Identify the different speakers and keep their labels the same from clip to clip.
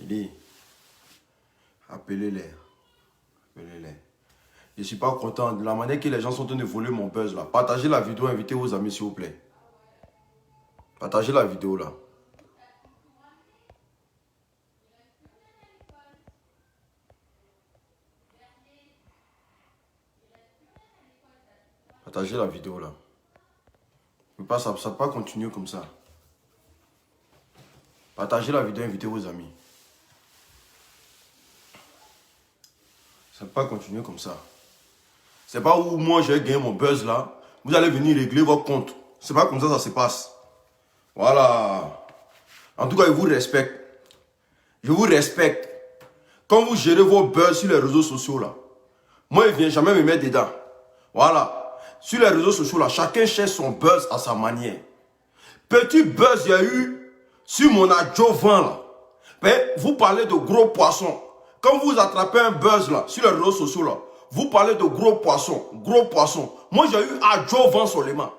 Speaker 1: dit, appelez-les. Appelez-les. Je ne suis pas content de la manière que les gens sont en train de voler mon buzz là. Partagez la vidéo, invitez vos amis s'il vous plaît. Partagez la vidéo là. Partagez la vidéo là. Ça ne peut pas continuer comme ça. Partagez la vidéo, invitez vos amis. Ça ne peut pas continuer comme ça. C'est pas où moi j'ai gagné mon buzz là. Vous allez venir régler votre compte. C'est pas comme ça se passe. Voilà. En tout cas, je vous respecte. Je vous respecte. Quand vous gérez vos buzz sur les réseaux sociaux là, moi je ne viens jamais me mettre dedans. Voilà. Sur les réseaux sociaux là, chacun cherche son buzz à sa manière. Petit buzz il y a eu sur mon adjoint là. Mais vous parlez de gros poissons. Quand vous attrapez un buzz là, sur les réseaux sociaux là, vous parlez de gros poissons, gros poissons. Moi j'ai eu adjoint seulement.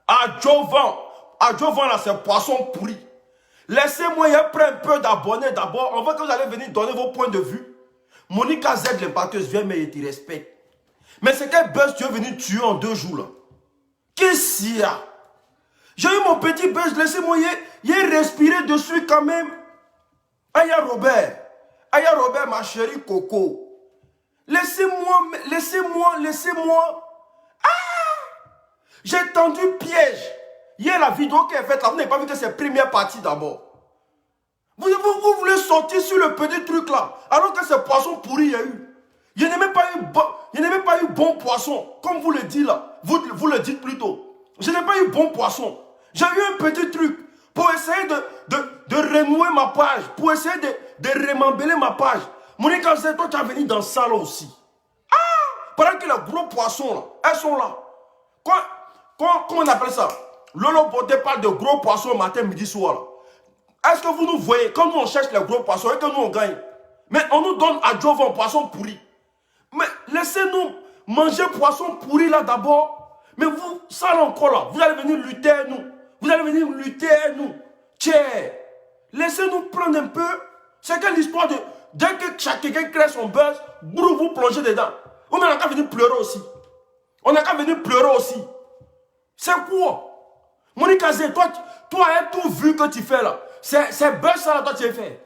Speaker 1: Adjoint là c'est poisson pourri. Laissez-moi prendre un peu d'abonnés d'abord. On voit que vous allez venir donner vos points de vue. Monica Z l'impacteuse vient mais il te respecte. Mais c'est quel buzz tu es venu tuer en 2 jours là? Qu'est-ce qu'il y a? J'ai eu mon petit buzz, laissez-moi y respirer dessus quand même. Aya Robert, ma chérie Coco. Laissez-moi. Ah! J'ai tendu piège. Hier, la vidéo qu'elle a faite, là, vous n'avez pas vu que c'est première partie d'abord. Vous voulez sortir sur le petit truc là, alors que c'est poisson pourri il y a eu. Il n'y a même pas eu bon poisson, comme vous le dites là. Vous le dites plutôt. Je n'ai pas eu bon poisson. J'ai eu un petit truc pour essayer de renouer ma page, pour essayer de remembeler ma page. Monica, c'est toi qui as venu dans ça là aussi. Ah! Pendant que les gros poissons là, elles sont là. Comment on appelle ça? Lolo Beauté parle de gros poissons matin, midi, soir là. Est-ce que vous nous voyez, quand nous on cherche les gros poissons et que nous on gagne, mais on nous donne à Jovan un poisson pourri. Mais laissez-nous manger poisson pourri là d'abord. Mais vous, ça là encore là, vous allez venir lutter à nous. Vous allez venir lutter à nous. Tiens, laissez-nous prendre un peu. C'est quelle histoire de... Dès que quelqu'un crée son buzz, vous plongez dedans. On n'a qu'à venir pleurer aussi. On n'a qu'à venir pleurer aussi. C'est quoi? Monica Zé, toi, tout vu que tu fais là. C'est buzz ça là, toi tu as fait.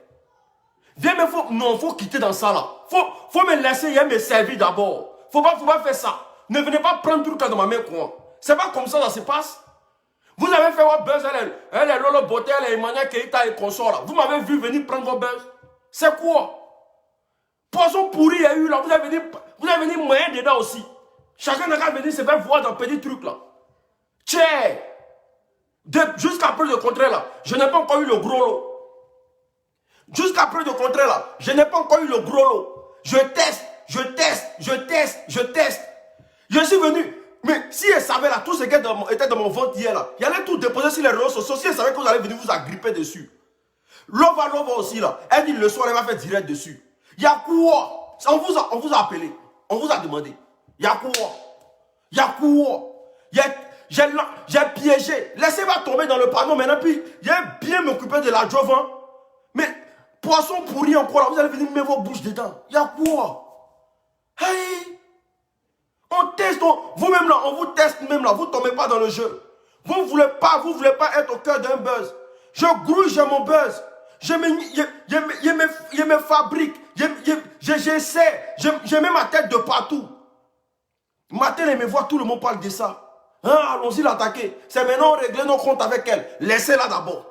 Speaker 1: Viens, mais faut quitter dans ça là. Faut me laisser me servir d'abord. Faut pas faire ça. Ne venez pas prendre tout le cas dans ma main quoi. C'est pas comme ça se passe. Vous avez fait votre buzz, elle est Lolo Beauté, elle est Emmanuel Keita et consort là. Vous m'avez vu venir prendre vos buzz. C'est quoi? Poisson pourri il y a eu là. Vous avez venu moyen dedans aussi. Chacun n'a qu'à venir se faire voir dans petit truc là. Tiens. Jusqu'à preuve de contraire là, je n'ai pas encore eu le gros lot. Jusqu'à preuve de contraire là, je n'ai pas encore eu le gros lot. Je teste. Je suis venu. Mais si elle savait là, tout ce qui était dans mon ventre hier là, il allait tout déposer sur les réseaux sociaux. Si elle savait que vous allez venir vous agripper dessus. Lova aussi là, elle dit le soir, elle va faire direct dessus. Il y a quoi? On vous a appelé. On vous a demandé. Il y a quoi? J'ai piégé. Laissez-moi tomber dans le panneau maintenant. Puis, j'ai bien m'occuper de la Jovan. Mais, poisson pourri encore là. Vous allez venir mettre vos bouches dedans. Il y a quoi? Hey! On teste. Vous-même là, on vous teste même là. Vous ne tombez pas dans le jeu. Vous ne voulez pas être au cœur d'un buzz. Je grouille, j'ai mon buzz. Je me fabrique. J'essaie. Je mets ma tête de partout. Matin, elle me voit, tout le monde parle de ça. Hein, allons-y l'attaquer. C'est maintenant régler nos comptes avec elle. Laissez-la d'abord.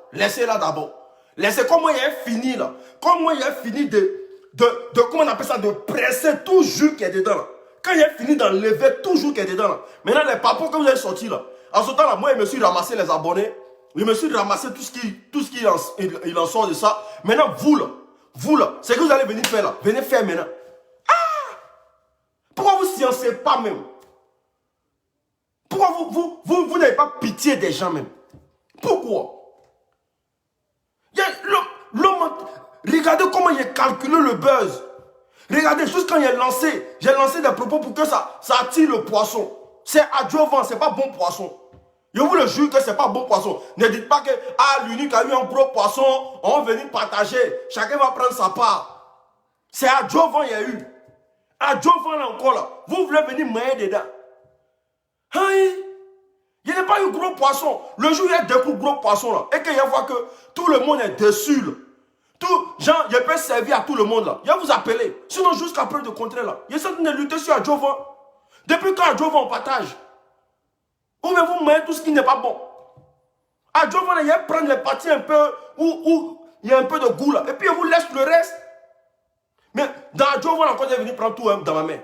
Speaker 1: Laissez comment il est fini là. Comment il est fini comment on appelle ça, de presser tout jus qui est dedans là. Quand il est fini d'enlever tout jus qui est dedans là. Maintenant les papos que vous avez sortis là. En ce temps là, moi je me suis ramassé les abonnés. Je me suis ramassé tout ce qui en sort de ça. Maintenant vous là, c'est que vous allez venir faire là. Venez faire maintenant. Ah! Pourquoi vous ne sciencez pas même? Pourquoi vous n'avez pas pitié des gens même? Pourquoi? L'homme, regardez comment il a calculé le buzz. Regardez, juste quand j'ai lancé des propos pour que ça attire le poisson. C'est adjuvant, c'est pas bon poisson. Je vous le jure que ce n'est pas bon poisson. Ne dites pas que l'unique a eu un gros poisson, on va venir partager. Chacun va prendre sa part. C'est à Jovan il y a eu. À Jovan là encore là. Vous voulez venir manger dedans. Hein? Il n'y a pas eu gros poisson. Le jour où il y a deux gros poissons là. Et qu'il y a voit que tout le monde est dessus là. Tout, genre, je peux servir à tout le monde là. Je vais vous appeler. Sinon, jusqu'à preuve de contraire là. Il y a certains de lutter sur Adjovan. Depuis quand Adjovan on partage? Ou bien vous mettez tout ce qui n'est pas bon. Adjovan, il y a prendre les parties un peu où il y a un peu de goût là. Et puis il vous laisse le reste. Mais dans Adjovan, encore, je vais venir prendre tout hein, dans ma main.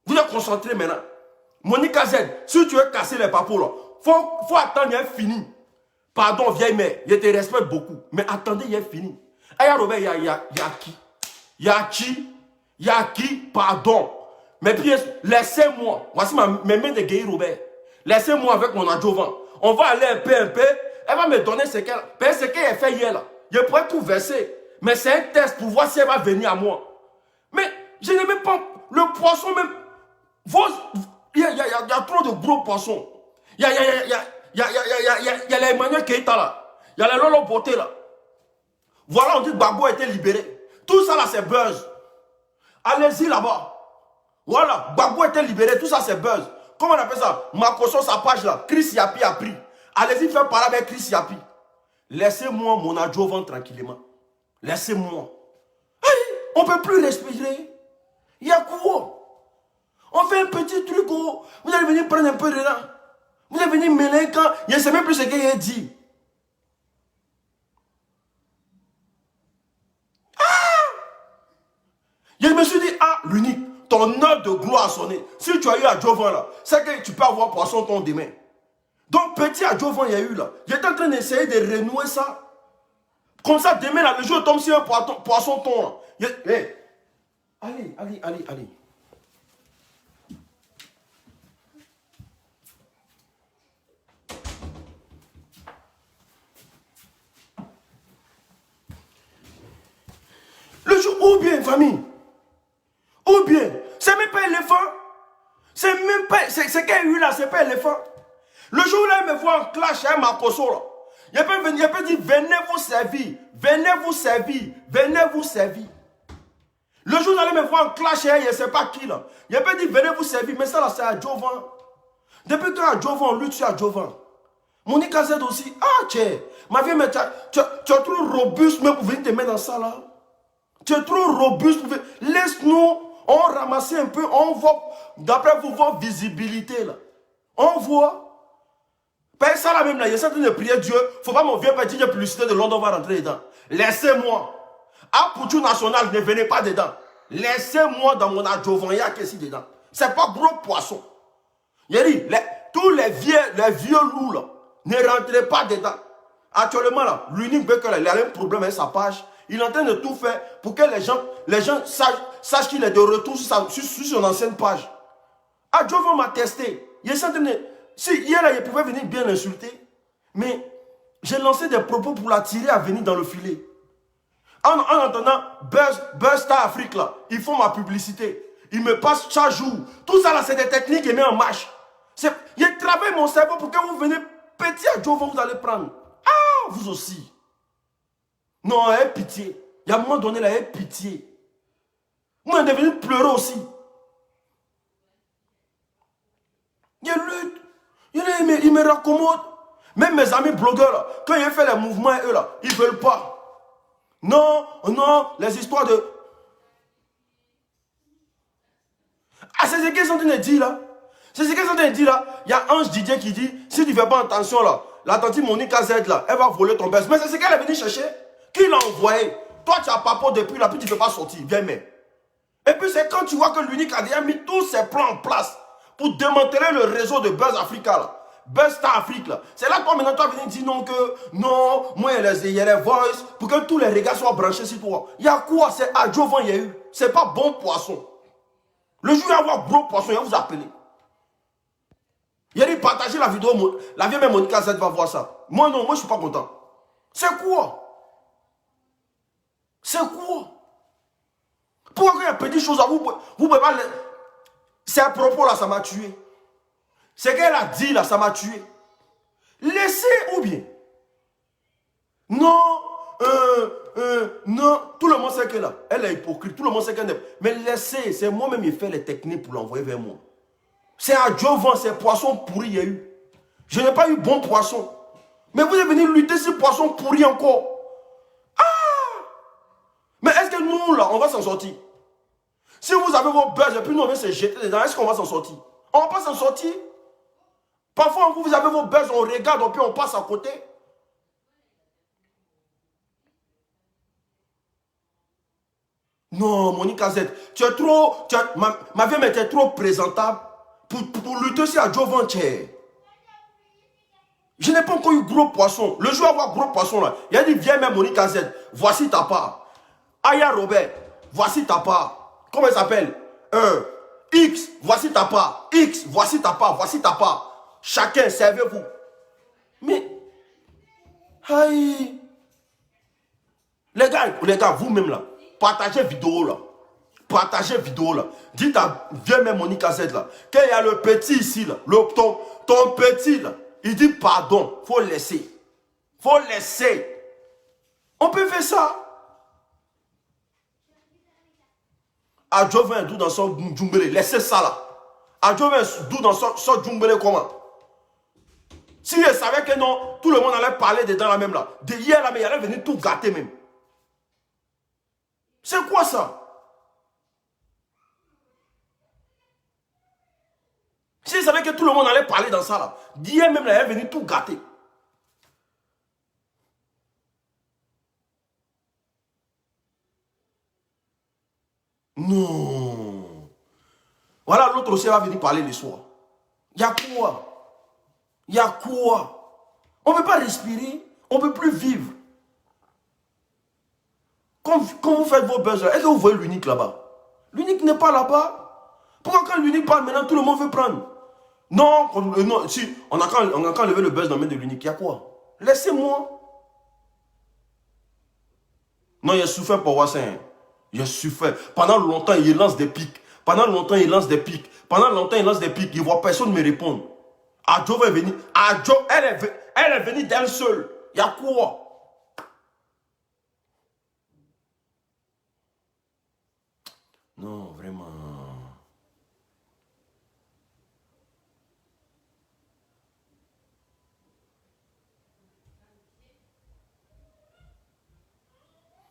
Speaker 1: Vous êtes concentré maintenant. Monica Z, si tu veux casser les papous là, faut attendre, il est fini. Pardon, vieille mère, je te respecte beaucoup. Mais attendez, il est fini. Et Robert, il y a qui? Il y a qui? Pardon. Mes pièces, laissez-moi. Voici mes mains de Guy Robert. Laissez-moi avec mon adjovan. On va aller un peu. Elle va me donner ce qu'elle a fait hier là. Je pourrais tout verser. Mais c'est un test pour voir si elle va venir à moi. Mais je n'ai même pas le poisson même. Il y a trop de gros poissons. Il y a les Emmanuel Keita là. Il y a les Lolo Beauté là. Voilà, on dit que Gbagbo a été libéré. Tout ça là, c'est buzz. Allez-y là-bas. Voilà, Gbagbo a été libéré. Tout ça, c'est buzz. Comment on appelle ça? Makoso, sa page là. Chris Yapi a pris. Allez-y faire parler avec Chris Yapi. Laissez-moi mon adjovan tranquillement. Laissez-moi. Hey, on ne peut plus respirer. Il y a quoi? On fait un petit truc. Oh. Vous allez venir prendre un peu de là. Vous allez venir mêler quand. Je ne sais même plus ce qu'il a dit. Je me suis dit, l'unique, ton heure de gloire a sonné. Si tu as eu à Jovan là, c'est que tu peux avoir poisson ton demain. Donc petit à Jovan, il y a eu là. J'étais en train d'essayer de renouer ça. Comme ça, demain là, le jour tombe sur un poisson ton là. Hey. Allez. Le jour où bien, famille. Ou bien, c'est même pas éléphant. C'est même pas. C'est qu'il y a eu là, c'est pas éléphant. Le jour où là, il me voit en clash à Makoso là. Il peut venir, il peut dire, venez vous servir. Venez vous servir. Venez vous servir. Le jour où il me voit en clash à je ne sais pas qui là. Il peut dire, venez vous servir. Mais ça là, c'est à Jovan. Depuis quand à Jovan, on lutte sur à Jovan. Monica Z aussi. Tiens. Ma vie, mais tu es trop robuste même pour venir te mettre dans ça là. Tu es trop robuste. Laisse-nous. On ramasse un peu, on voit, d'après vous, votre visibilité là. On voit. Pas ça là même là, il y a de prier Dieu. Il ne faut pas mon vieux petit de publicité de Londres va rentrer dedans. Laissez-moi. À Poutou National, ne venez pas dedans. Laissez-moi dans mon adjovan, il y a qu'est-ce dedans. C'est pas gros poisson. Il a dit, tous les vieux loups là, ne rentrez pas dedans. Actuellement là, l'unique veut qu'il a un problème avec sa page. Il est en train de tout faire pour que les gens sachent qu'il est de retour sur son ancienne page. Adjovan m'a testé. Il est en train de... Si hier, là, il pouvait venir bien l'insulter. Mais j'ai lancé des propos pour l'attirer à venir dans le filet. En entendant Buzz Star Afrique, là, ils font ma publicité. Ils me passent chaque jour. Tout ça, là, c'est des techniques et mis en marche. Il travaille mon cerveau pour que vous venez petit Adjovan, vous allez prendre. Vous aussi. Non, elle pitié. Il y a un moment donné, là, elle pitié. Moi, je suis devenu pleurer aussi. Il lutte. Il me raccommode. Même mes amis blogueurs, là, quand ils font les mouvements, eux, là, ils ne veulent pas. Non, les histoires de... c'est ce qu'ils sont en train de dire, là. C'est ce qu'ils sont en train de dire, là. Il y a Ange Didier qui dit, si tu ne fais pas attention, là, la tante Monica Z, là, elle va voler ton buzz. Mais c'est ce qu'elle est venue chercher. Qui l'a envoyé? Toi, tu as papo depuis là, puis tu ne peux pas sortir. Viens, mais. Et puis, c'est quand tu vois que l'unique a déjà mis tous ses plans en place pour démanteler le réseau de Buzz Africa, là. Buzz Star Afrique, là. C'est là que toi, maintenant, tu vas venir dire non, que non, moi, il y a les voices, pour que tous les regards soient branchés sur toi. Il y a quoi? C'est Adjovan, il y a eu. C'est pas bon poisson. Le jour où il va y avoir gros poisson, il va vous appeler. Il a dit partager la vidéo, la vieille Monica Z va voir ça. Moi, non, moi, je ne suis pas content. C'est quoi? C'est quoi? Pourquoi il y a petites choses à vous pouvez pas... C'est un propos là, ça m'a tué. Ce qu'elle a dit là, ça m'a tué. Laissez ou bien. Non, non, tout le monde sait que là, elle est hypocrite, tout le monde sait qu'elle est... Mais laissez, c'est moi-même qui fais les techniques pour l'envoyer vers moi. C'est à Jovan, c'est poisson pourri il y a eu. Je n'ai pas eu bon poisson. Mais vous êtes venu lutter sur poisson pourri encore. Ah! Mais est-ce que nous, là, on va s'en sortir? Si vous avez vos buzz et puis nous, on va se jeter dedans, est-ce qu'on va s'en sortir? On ne va pas s'en sortir. Parfois, vous avez vos buzz, on regarde, et puis on passe à côté. Non, Monique Azette, tu es trop... ma vie m'était trop présentable pour lutter sur à Jovan. Je n'ai pas encore eu gros poisson. Le jour où avoir gros poisson, là, il a dit, viens même Monique Azette, voici ta part. Aya Robert, voici ta part. Comment il s'appelle? X, voici ta part. X, voici ta part, voici ta part. Chacun, servez-vous. Mais, aïe. Les gars, vous-même là, partagez vidéo là. Partagez vidéo là. Dites à, viens même Monique Azette là. Qu'il y a le petit ici là, ton petit là, il dit pardon, faut laisser. Faut laisser. On peut faire ça. Adjo vient d'où dans son djungbele, laissez ça là. Adjo vient d'où dans son djungbele comment? Si je savais que non, tout le monde allait parler dedans la même là. De hier là, mais il allait venir tout gâter même. C'est quoi ça? Si je savais que tout le monde allait parler dans ça là, d'hier même là, il allait venir tout gâter. Non. Voilà, l'autre aussi va venir parler le soir. Il y a quoi? Il y a quoi? On ne peut pas respirer, on ne peut plus vivre. Quand vous faites vos besoins, est-ce que vous voyez l'unique là-bas? L'unique n'est pas là-bas. Pourquoi quand l'unique parle maintenant, tout le monde veut prendre? Non, non, si, on a qu'à lever le buzz dans la main de l'unique. Il y a quoi? Laissez-moi. Non, il a souffert pour voir ça. Il a souffert. Pendant longtemps, il lance des pics. Pendant longtemps, il lance des pics. Pendant longtemps, il lance des pics. Il ne voit personne me répondre. Adjo va venir. Adjo, elle est venue d'elle seule. Il y a quoi? Non, vraiment.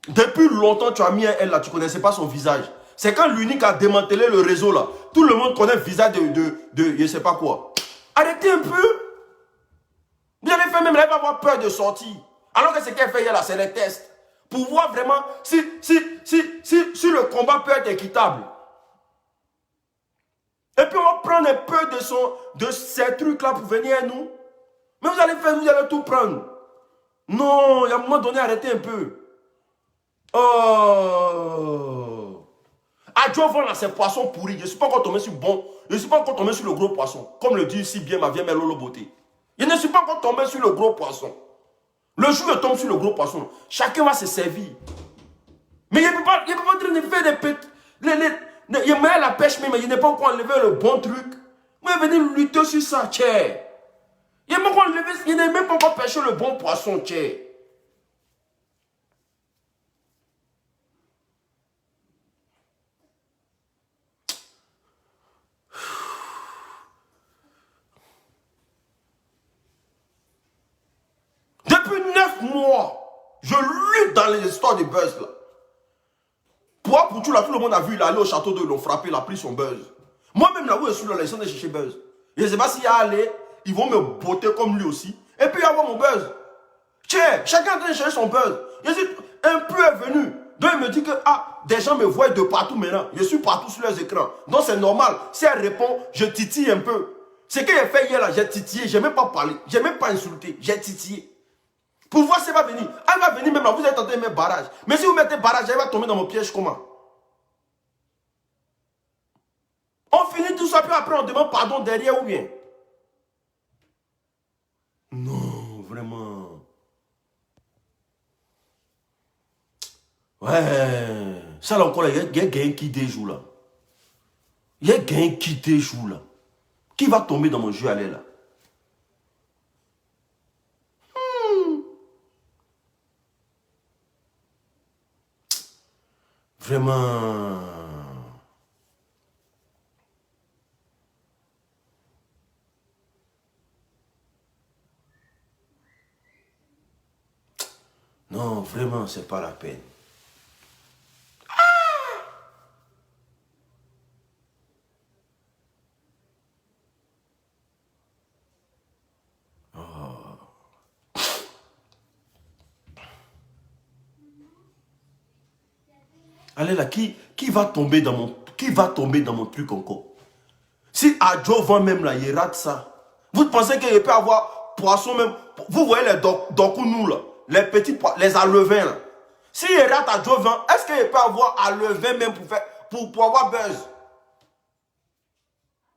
Speaker 1: Depuis longtemps, tu as mis un elle là, tu ne connaissais pas son visage. C'est quand l'unique a démantelé le réseau là. Tout le monde connaît le visage de je ne sais pas quoi. Arrêtez un peu. Vous allez faire même, elle va avoir peur de sortir. Alors que ce qu'elle fait hier là, c'est les tests. Pour voir vraiment si le combat peut être équitable. Et puis on va prendre un peu de ces trucs là pour venir à nous. Mais vous allez faire, vous allez tout prendre. Non, il y a un moment donné, arrêtez un peu. Oh. Adjo vend là ces poissons pourris. Je ne suis pas encore tombé sur bon. Je ne suis pas encore tombé sur le gros poisson. Comme le dit si bien ma vieille mère Lolo Beauté. Je ne suis pas encore tombé sur le gros poisson. Le jour où je tombe sur le gros poisson, chacun va se servir. Mais il ne peut pas en train de faire des petites. Il met la pêche, mais il n'est pas encore enlevé le bon truc. Moi, je venir lutter sur ça, tchè. Il n'est même pas encore pêché le bon poisson, tchè. Depuis 9 mois, je lutte dans les histoires de buzz là. Pour tout là, tout le monde a vu, il est allé au château d'eau, ils l'ont frappé, il a pris son buzz. Moi-même là où je suis là, ils sont allés chercher buzz. Je ne sais pas s'il y a allé, ils vont me botter comme lui aussi. Et puis il va avoir mon buzz. Tiens, chacun est en train de chercher son buzz. Je suis un peu est venu. Donc il me dit que des gens me voient de partout maintenant. Je suis partout sur leurs écrans. Donc c'est normal. Si elle répond, je titille un peu. Ce que j'ai fait hier là, j'ai titillé, je n'ai même pas parlé, je n'ai même pas insulté, j'ai titillé. Pour voir si elle va venir. Elle va venir même là, vous êtes en train de mettre barrage. Mais si vous mettez barrage, elle va tomber dans mon piège comment? On finit tout ça, puis après on demande pardon derrière ou bien? Non, vraiment. Ouais. Ça là encore, il y a quelqu'un qui déjoue là. Il y a quelqu'un qui déjoue là. Qui va tomber dans mon jeu aller là? Vraiment. Non, vraiment, c'est pas la peine. Allez là, qui va tomber dans mon truc encore? Si Adjo vend même là, il rate ça. Vous pensez qu'il peut avoir poisson même? Vous voyez les dokounou là, les petits poissons, les alevins là. Si il rate Adjo vend, est-ce qu'il peut avoir alevin même pour avoir buzz?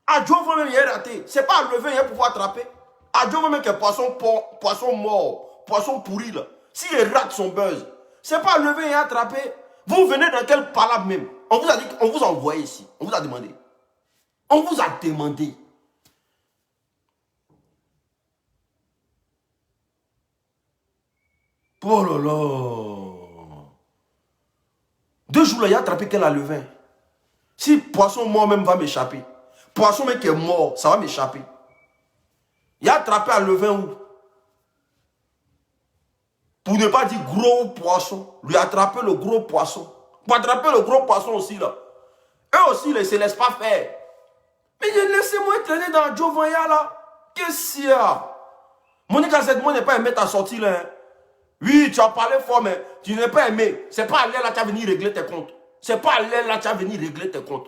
Speaker 1: Adjo vend même il est raté. C'est pas alevin il est pour pouvoir attraper. Adjo vend même que poisson mort, poisson pourri là. Si il rate son buzz, c'est pas alevin il est attrapé. Vous venez dans quel palabre même? On vous a dit, on vous a envoyé ici. On vous a demandé. On vous a demandé. Oh là là. 2 jours là, il a attrapé quel alevin? Si poisson mort même va m'échapper. Poisson même qui est mort, ça va m'échapper. Il a attrapé alevin où? Pour ne pas dire gros poisson. Lui attraper le gros poisson. Pour attraper le gros poisson aussi là. Eux aussi, ils ne se laissent pas faire. Mais laissez-moi traîner dans Jovanya là. Qu'est-ce qu'il y a? Monique Azedmo n'est pas aimé ta sortie là. Hein? Oui, tu as parlé fort, mais tu n'es pas aimé. C'est pas à l'air là que tu as venu régler tes comptes. C'est pas à l'air là que tu as venu régler tes comptes.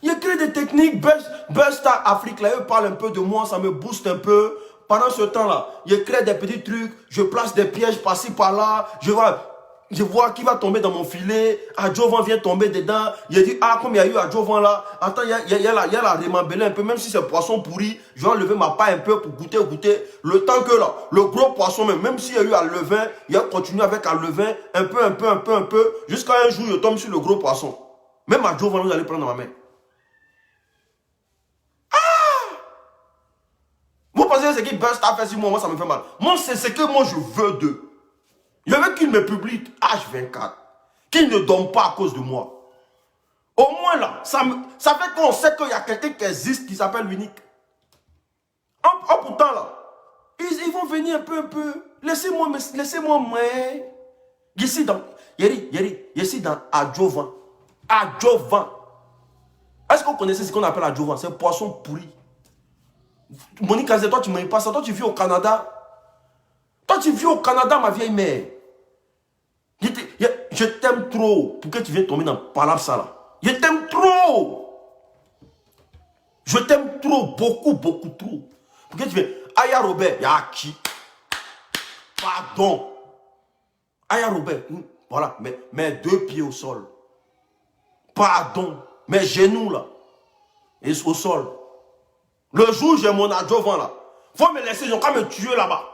Speaker 1: Il crée des techniques, Buzz Star Afrique, là, eux parlent un peu de moi, ça me booste un peu. Pendant ce temps-là, il crée des petits trucs, je place des pièges par-ci, par-là, je vois qui va tomber dans mon filet, Adjovan vient tomber dedans, il dit, ah, comme il y a eu Adjovan là, attends, il y a la remembelée un peu, même si c'est poisson pourri, je vais enlever ma paille un peu pour goûter, le temps que là, le gros poisson, même s'il y a eu un levain, il a continué avec un levain, un peu, jusqu'à un jour, je tombe sur le gros poisson. Même Adjovan, vous allez prendre ma main. Vous pensez que ce qui Buzz Star fait sur moi, ça me fait mal. Moi, c'est ce que moi je veux d'eux. Je veux qu'ils me publient H24. Qu'ils ne dorment pas à cause de moi. Au moins là, ça fait qu'on sait qu'il y a quelqu'un qui existe qui s'appelle Unique. Oh, pourtant là, ils vont venir un peu. Laissez-moi, moi. Ici dans, ici dans Adjovan. Adjovan. Est-ce que vous connaissez ce qu'on appelle Adjovan? C'est un poisson pourri. Monique Azé, toi tu ne m'aimes pas ça. Toi tu vis au Canada. Toi tu vis au Canada, ma vieille mère. Je t'aime trop pour que tu viennes tomber dans palabre ça là. Je t'aime trop. Je t'aime trop, beaucoup trop. Pour que tu viennes. Aya Robert, y'a qui? Pardon. Aya Robert, voilà, mes 2 pieds au sol. Pardon. Mes genoux là. Et au sol. Le jour où j'ai mon adjovan là, faut me laisser, ils ont qu'à me tuer là-bas.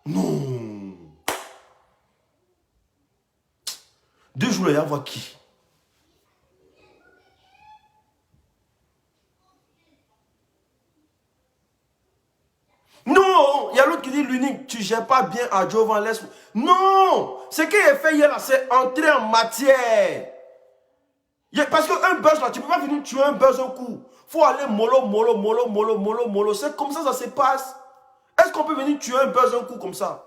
Speaker 1: Non. 2 jours là, il y a voir qui? Non, il y a l'autre qui dit l'unique, tu gères pas bien adjovan, laisse. Non, ce qu'il a fait hier là, c'est entrer en matière. Parce qu'un buzz là, tu ne peux pas venir tuer un buzz au coup. Il faut aller mollo. C'est comme ça se passe. Est-ce qu'on peut venir tuer un buzz un coup comme ça?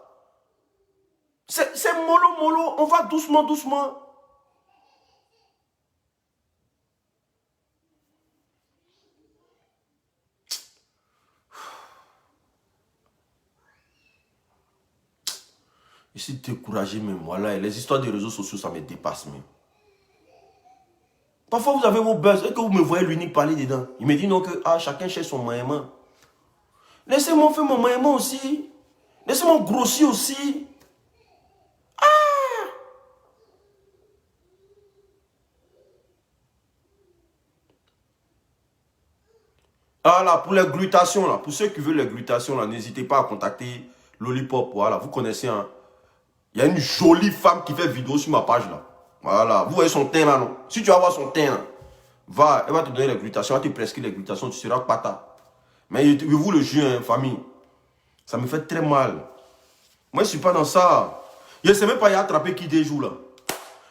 Speaker 1: C'est mollo. On va doucement. 'suis découragé même. Voilà, les histoires des réseaux sociaux, ça me dépasse même. Parfois, vous avez vos buzz et que vous me voyez l'unique parler dedans. Il me dit non que chacun cherche son moyen. Laissez-moi faire mon moyen aussi. Laissez-moi grossir aussi. Ah là, pour les glutations, là, pour ceux qui veulent les glutations, là, n'hésitez pas à contacter Lollipop. Voilà, vous connaissez, hein. Il y a une jolie femme qui fait vidéo sur ma page, là. Voilà, vous voyez son teint, là, non? Si tu vas voir son teint, là, Va, elle va te donner les glutations, elle va te prescrire les glutations, tu seras pata. Mais je vous le jure, hein, famille, ça me fait très mal. Moi, je ne suis pas dans ça. Je ne sais même pas y attraper qui des jours là.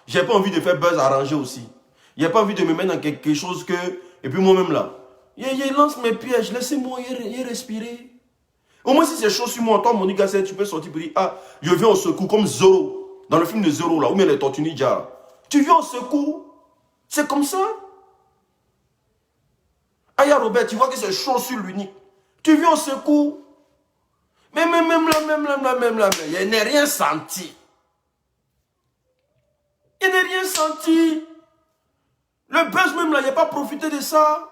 Speaker 1: J'ai pas envie de faire buzz arrangé aussi. Il n'y a pas envie de me mettre dans quelque chose que... Et puis moi-même là, je lance mes pièges, laissez-moi y respirer. Au moins si c'est chaud sur moi, toi Monica, tu peux sortir pour dire, ah, je viens au secours comme Zorro, dans le film de Zorro là, ou bien les Tortues Ninja. Tu viens au secours, c'est comme ça. Aya Robert, tu vois que c'est chaud sur l'unique. Tu viens au secours. Mais même là, je n'ai rien senti. Je n'ai rien senti. Le buzz même là, il n'a pas profité de ça.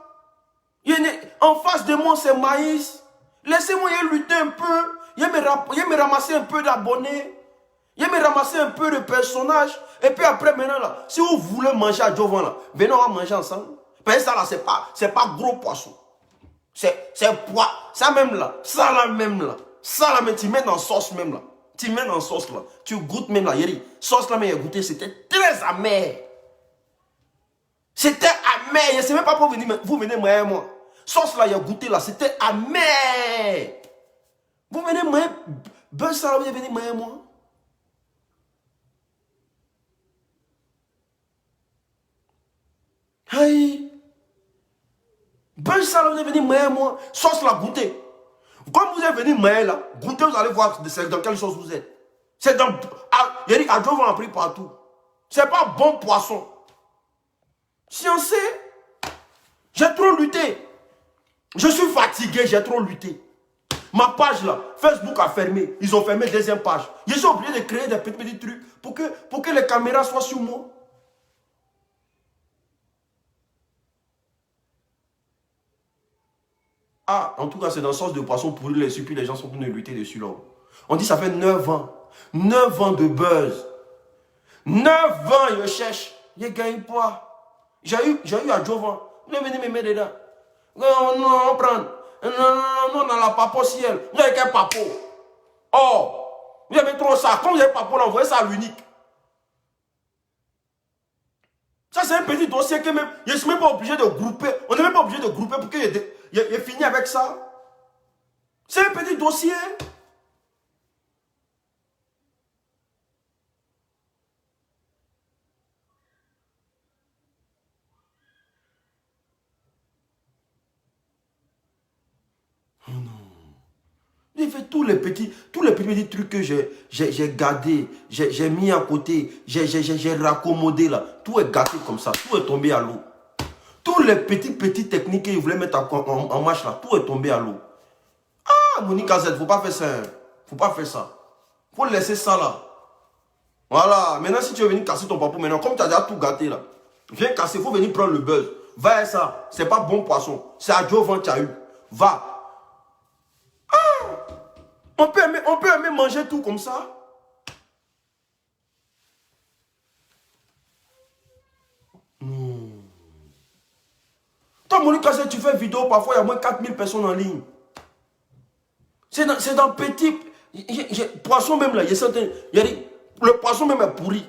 Speaker 1: En face de moi, c'est Maïs. Laissez-moi y lutter un peu. Il me ramasser un peu d'abonnés. Il me ramasser un peu de personnages. Et puis après, maintenant là, si vous voulez manger à Jovan là, venez, on va manger ensemble. Parce que ça là, c'est pas gros poisson. C'est poids. Ça même là, ça là même là. Ça là, mais tu mets dans sauce même là. Tu mets dans sauce là. Tu goûtes même là. Sauce là, mais il a goûté, c'était très amer. C'était amer. Je ne sais même pas pour venir. Vous venez moi et moi. Sauce là, il a goûté là. C'était amer. Vous venez moi. Beurre ça là, vous venez moi et moi. Aïe. Beurre ça là, vous venez moi et moi. Sauce là, goûtez. Comme vous êtes venu moi là, goûtez, vous allez voir dans quelle sauce vous êtes. C'est dans. Il a dit, à Dieu, on a pris partout. C'est pas bon poisson. Sciencé, j'ai trop lutté. Je suis fatigué, j'ai trop lutté. Ma page là, Facebook a fermé. Ils ont fermé deuxième page. Je suis obligé de créer des petits trucs pour que les caméras soient sur moi. Ah, en tout cas, c'est dans le sens de poisson pourri, les supplies, les gens sont venus lutter dessus là. On dit ça fait 9 ans. 9 ans de buzz. 9 ans, je cherche. Je ne gagne pas. J'ai eu à Jovan. Vous venez me mettre dedans. Non, on prend. Non, on a la papo ciel. Vous avez quel papo? Oh, vous avez trop ça. Quand vous avez papo, là, envoyez ça à l'unique. Ça, c'est un petit dossier que même. Je ne suis même pas obligé de grouper. On n'est même pas obligé de grouper pour qu'il ait fini avec ça. C'est un petit dossier. Oh non. J'ai fait tous les petits trucs que j'ai gardés, j'ai mis à côté, j'ai raccommodé là. Tout est gâté comme ça, tout est tombé à l'eau. Tous les petites techniques qu'ils voulaient mettre en marche là, tout est tombé à l'eau. Ah, Monica Z, faut pas faire ça. Hein. Faut pas faire ça. Faut laisser ça là. Voilà. Maintenant, si tu veux venir casser ton papa, maintenant, comme tu as déjà tout gâté là, viens casser, faut venir prendre le buzz. Va et ça. C'est pas bon poisson. C'est à Jovan tu as eu. Va. On peut aimer manger tout comme ça. Non. Toi, Monica, si tu fais vidéo, parfois, il y a moins 4000 personnes en ligne. C'est dans petit... Poisson même là, le poisson même est pourri.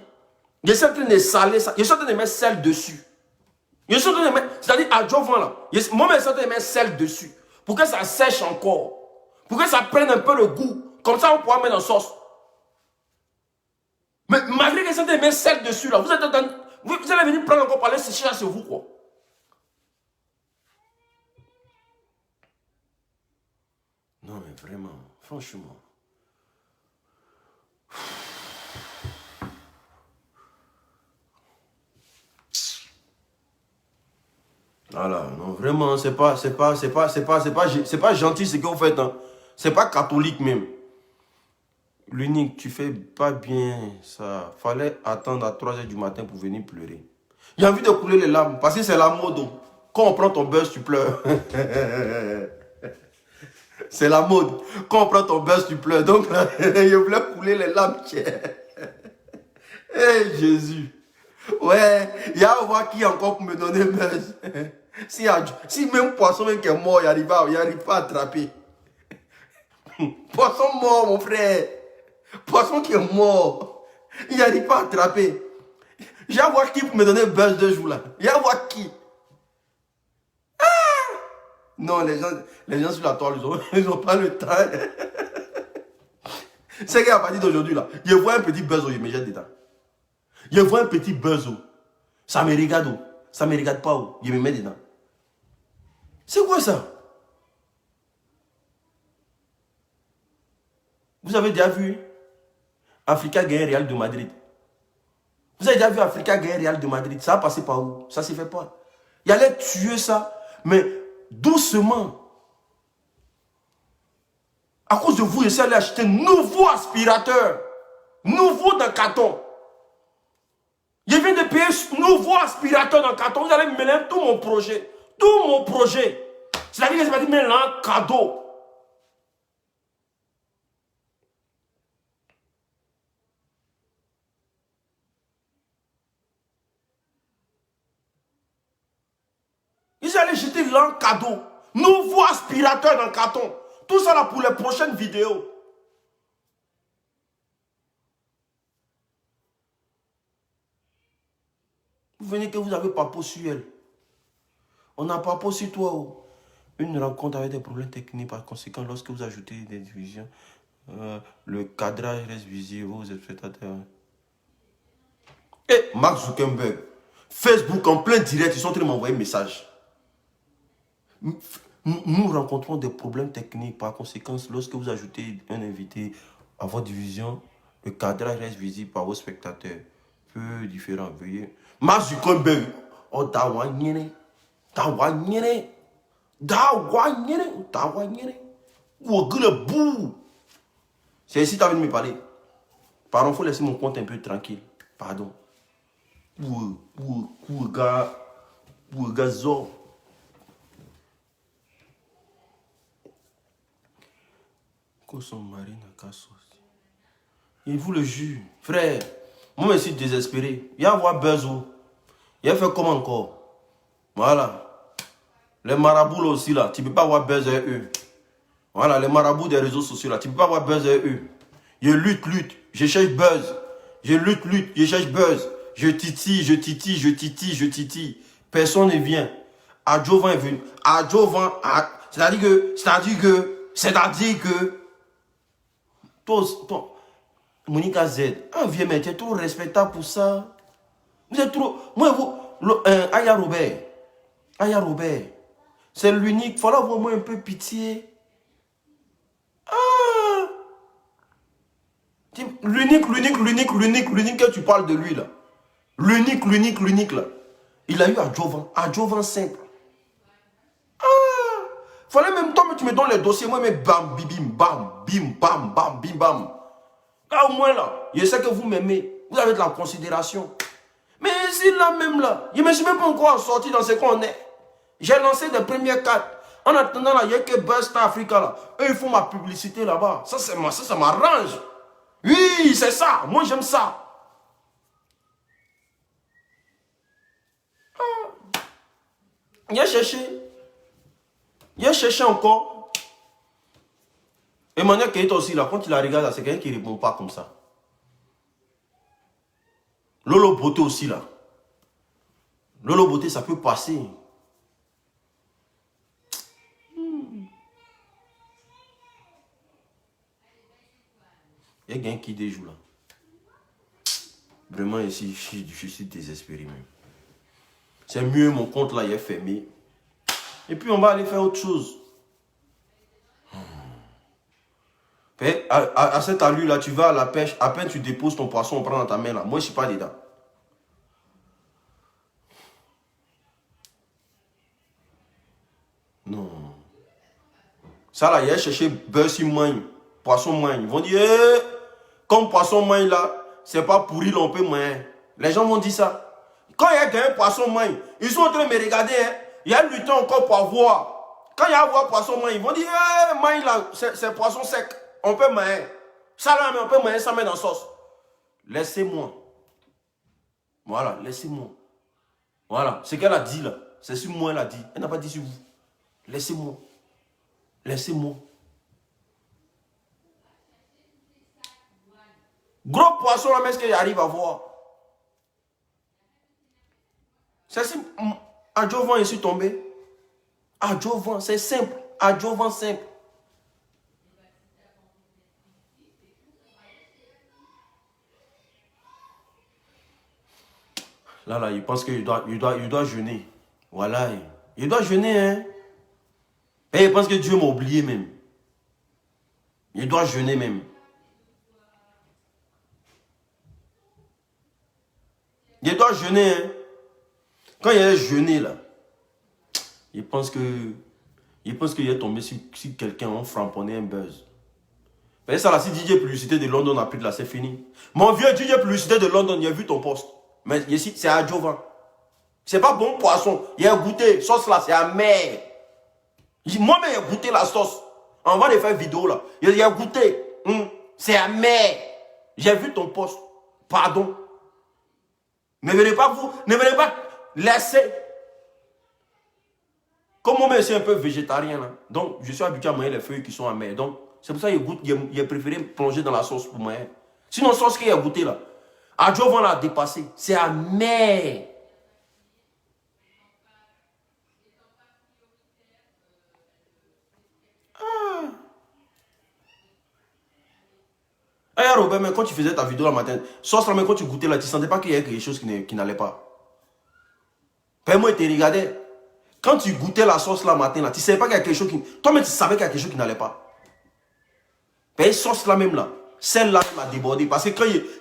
Speaker 1: Je suis en train de saler ça. Je suis en train de mettre sel dessus. Je suis en train de mettre... C'est-à-dire, à Jovan là, moi-même, je suis en train de mettre sel dessus. Pour que ça sèche encore. Pour que ça prenne un peu le goût. Comme ça, on pourra mettre en sauce. Mais malgré que ça te met sel dessus, là, vous allez venir prendre encore parler sécher là, c'est vous, quoi. Non, mais vraiment, franchement. Voilà, non, vraiment, c'est pas gentil ce que vous faites, hein. C'est pas catholique même. L'unique, tu fais pas bien ça. Fallait attendre à 3 h du matin pour venir pleurer. J'ai envie de couler les larmes parce que c'est la mode. Quand on prend ton buzz, tu pleures. C'est la mode. Quand on prend ton buzz, tu pleures. Donc, là, je voulais couler les larmes. Hey, Jésus. Ouais, il y a à voir qui encore pour me donner buzz. Si même poisson même qui est mort, il n'arrive pas à attraper. Poisson mort, mon frère. Poisson qui est mort. Il n'arrive pas à attraper. J'ai à voir qui pour me donner buzz 2 jours là. Il y a à voir qui. Non, les gens sur la toile, ils ont pas le temps. C'est qu'à partir d'aujourd'hui, là, je vois un petit buzz, je me jette dedans. Je vois un petit buzz, ça me regarde, ça me regarde pas, je me mets dedans. C'est quoi ça? Vous avez déjà vu Africa gagner Real de Madrid? Vous avez déjà vu Africa gagner Real de Madrid? Ça va passer par où? Ça ne se fait pas. Il allait tuer ça, mais doucement. À cause de vous, je suis allé acheter un nouveau aspirateur. Nouveau dans le carton. Je viens de payer un nouveau aspirateur dans le carton. Vous allez me mêler tout mon projet. Tout mon projet. C'est-à-dire que je vais dire, mais là, un cadeau. Ils allaient jeter l'an cadeau. Nouveau aspirateur dans le carton. Tout ça là pour les prochaines vidéos. Vous venez que vous avez pas sur elle. On n'a pas sur toi. Oh. Une rencontre avec des problèmes techniques. Par conséquent, lorsque vous ajoutez des divisions, le cadrage reste visible aux spectateurs. Et Mark Zuckerberg, Facebook en plein direct, ils sont en train de m'envoyer un message. Nous rencontrons des problèmes techniques. Par conséquent, lorsque vous ajoutez un invité à votre division, le cadrage reste visible par vos spectateurs. Peu différent, veuillez. Mark Zuckerberg, oh, dawanyene, dawanyene, dawanyene, dawanyene. Ou le bout. C'est ici que tu as envie de me parler. Pardon, il faut laisser mon compte un peu tranquille. Pardon. Ou gazon. Son mari n'a qu'à sortir. Il vous le jure. Frère, moi je suis désespéré. Il y a avoir besoin. Il a fait comment encore? Voilà. Les marabouts là aussi là, tu ne peux pas avoir besoin eux. Voilà, les marabouts des réseaux sociaux là, tu ne peux pas avoir besoin eux. Je lutte, je cherche buzz. Je lutte, je cherche buzz. Je titille. Personne ne vient. Adjovan est venu. Adjovan, c'est-à-dire que, toi, Monica Z, un vieux mec, tu es trop respectable pour ça. Vous êtes trop. Moi, vous, Aya Robert, c'est l'unique. Il faut avoir au moins un peu pitié. Ah! L'unique que tu parles de lui là. L'unique là. Il a eu Adjovan simple. Ah! Fallait même toi, mais tu me donnes les dossiers, moi, mais bam, bim, bam, bim, bam, bam, bim, bam. Là, au moins, là, je sais que vous m'aimez. Vous avez de la considération. Mais ici, là, même là, je ne me suis même pas encore sorti dans ce qu'on est. J'ai lancé des premières cartes. En attendant, là, il n'y a que Buzz Star Africa, là. Eux, ils font ma publicité là-bas. Ça m'arrange. Oui, c'est ça. Moi, j'aime ça. Ah. Il a cherché encore. Emmanuel Keita aussi, là, quand il la regarde, c'est quelqu'un qui ne répond pas comme ça. Lolo Beauté aussi, là. Lolo Beauté, ça peut passer. Il y a quelqu'un qui déjoue, là. Vraiment, ici, je suis désespéré, même. C'est mieux, mon compte, là, il est fermé. Et puis, on va aller faire autre chose. À cette allure-là, tu vas à la pêche, à peine tu déposes ton poisson, on prend dans ta main là. Moi, je ne suis pas dedans. Non. Ça là, il a cherché beurre magne, poisson magne. Ils vont dire, comme poisson magne là, c'est pas pourri, on peut manger. Les gens vont dire ça. Quand il y a un poisson magne, ils sont en train de me regarder. Hein. Il y a lutté encore pour avoir. Quand il y a avoir poisson magne, ils vont dire, magne là, c'est poisson sec. On peut manger. Ça là, mais on peut manger ça met dans la sauce. Laissez-moi. Voilà, laissez-moi. Voilà, ce qu'elle a dit là, c'est sur moi elle a dit. Elle n'a pas dit sur vous. Laissez-moi. Laissez-moi. Gros poisson là, mais est-ce qu'il arrive à voir? C'est si Adjovan est tombé. Adjovan, c'est simple. Adjovan simple. Là, il pense qu'il doit jeûner. Voilà. Il doit jeûner, hein. Et il pense que Dieu m'a oublié même. Il doit jeûner même. Il doit jeûner, hein. Quand il est jeûné, là, il pense qu'il est tombé sur quelqu'un, on frapponnait un buzz. Mais ça, là, si DJ Publicité de London n'a plus de là, c'est fini. Mon vieux DJ Publicité de London, il a vu ton poste. Mais ici, c'est adjovan. C'est pas bon poisson. Il a goûté. Sauce là, c'est amer. Moi-même, j'ai goûté la sauce. On va les faire vidéo là. Il a goûté. C'est amer. J'ai vu ton poste. Pardon. Ne venez pas vous. Ne venez pas laisser. Comme moi-même, je suis un peu végétarien là. Donc, je suis habitué à manger les feuilles qui sont amères. Donc, c'est pour ça qu'il a préféré plonger dans la sauce pour moi. Sinon, sauce qu'il a goûté là. Adjovan l'a dépassé. C'est amer. Hey Robert, mais quand tu faisais ta vidéo le matin, sauce là, mais quand tu goûtais là, tu ne sentais pas qu'il y avait quelque chose qui n'allait pas. Moi, tu regardais. Quand tu goûtais la sauce là matin, là, tu ne savais pas qu'il y a quelque chose qui... Toi-même, tu savais qu'il y a quelque chose qui n'allait pas. Sauce là même là, celle-là m'a débordé. Parce que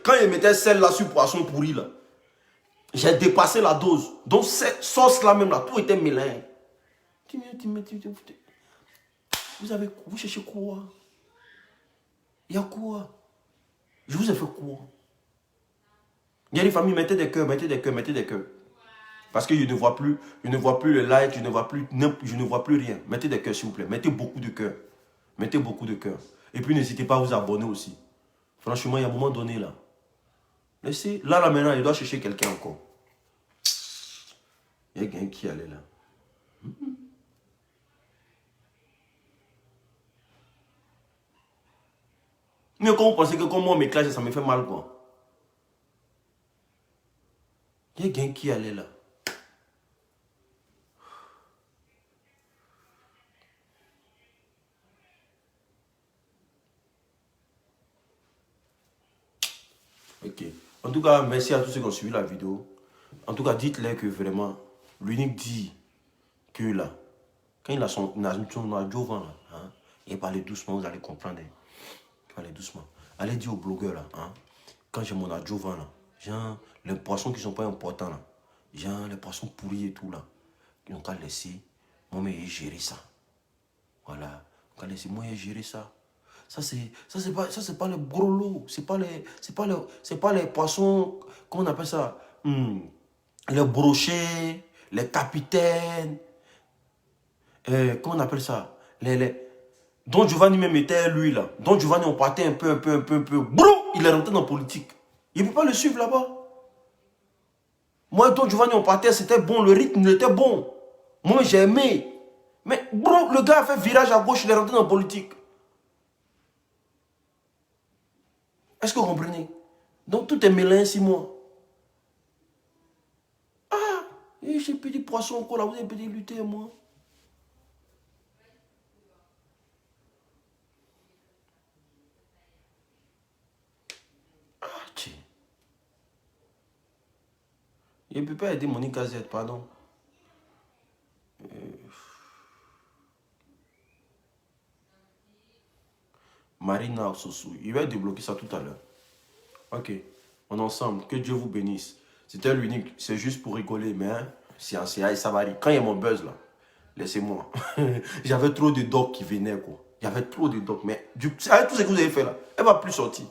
Speaker 1: quand il mettait celle-là sur poisson pourri là, j'ai dépassé la dose. Donc cette sauce là même là, tout était mélangé. Vous cherchez quoi? Il y a quoi? Je vous ai fait quoi? Il y a des familles, mettez des cœurs, mettez des cœurs, mettez des cœurs. Parce que je ne vois plus le like, je ne vois plus rien. Mettez des cœurs s'il vous plaît, mettez beaucoup de cœurs. Mettez beaucoup de cœurs. Et puis n'hésitez pas à vous abonner aussi. Franchement, il y a un moment donné là. Laissez, là maintenant, il doit chercher quelqu'un encore. Il y a quelqu'un qui allait là. Mais quand vous pensez que comme moi, mes classes, ça me fait mal quoi. Il y a quelqu'un qui allait là. Ok. En tout cas, merci à tous ceux qui ont suivi la vidéo. En tout cas, dites-leur que vraiment, l'unique dit que là, quand il a son adjovan là, hein, il parle doucement, vous allez comprendre. Allez doucement. Allez dire aux blogueurs là, hein, quand j'ai mon adjovan là, genre les poissons qui ne sont pas importants là, genre les poissons pourris et tout là, ils n'ont qu'à laisser, moi mais gérer ça. Voilà. Qu'à laisser, moi gérer ça. Ça c'est pas les gros lots, c'est pas les poissons, comment on appelle ça, les brochets, les capitaines, comment on appelle ça, Don Giovanni même était lui là. Don Giovanni on partait un peu. Brou, il est rentré dans la politique. Il ne peut pas le suivre là-bas. Moi, Don Giovanni on partait, c'était bon, le rythme il était bon. Moi j'ai aimé. Mais bro, le gars a fait virage à gauche, il est rentré dans la politique. Est-ce que vous comprenez? Donc tout est mélangé 6 mois. Ah, j'ai petit poisson encore là, vous avez petit lutter moi. Ah, tiens. Il ne peut pas aider Monica Z, pardon. Marina Sossou, il va débloquer ça tout à l'heure. Ok, on est ensemble, que Dieu vous bénisse. C'était l'unique, c'est juste pour rigoler, mais hein, ça varie. Quand il y a mon buzz là, laissez-moi. J'avais trop de docs qui venaient quoi. Il y avait trop de docs, mais avec tout ce que vous avez fait là, elle va plus sortir.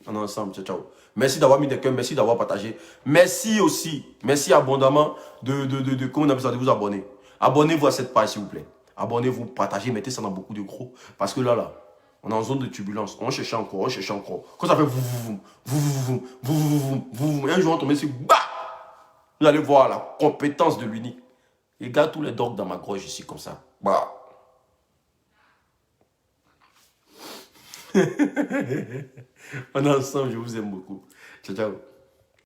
Speaker 1: On est ensemble, ciao, ciao. Merci d'avoir mis des cœurs, merci d'avoir partagé. Merci aussi, merci abondamment comment on appelle ça, de vous abonner. Abonnez-vous à cette page s'il vous plaît. Abonnez-vous, partagez, mettez ça dans beaucoup de gros. Parce que là, on est en zone de turbulence. On cherche encore, on cherche encore. Quand ça fait un jour on tombe sur bah, vous allez voir la compétence de l'unique. Regarde tous les dogs dans ma gorge ici comme ça. Bah. On est ensemble, je vous aime beaucoup. Ciao, ciao.